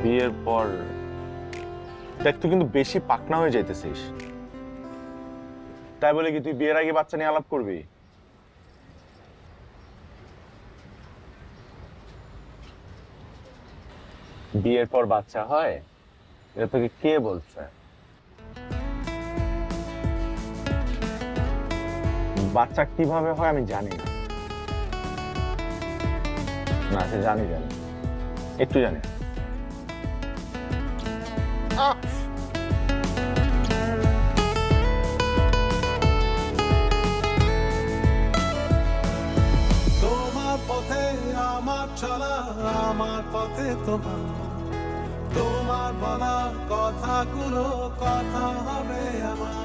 বিয়ের পর দেখ, তুই কিন্তু বেশি পাকনা হয়ে যাইতেছিস। তাই বলে কি তুই বিয়ের আগে বাচ্চা নিয়ে আলাপ করবি? বিয়ের পর বাচ্চা হয় এটা তোকে কে বলছে? বাচ্চা কিভাবে হয় আমি জানি না। না, সে জানি একটু জানি। আহ! তোমার পথে আমার চলা, আমার পথে তোমার বলা কথাগুলো কথা হবে আমার।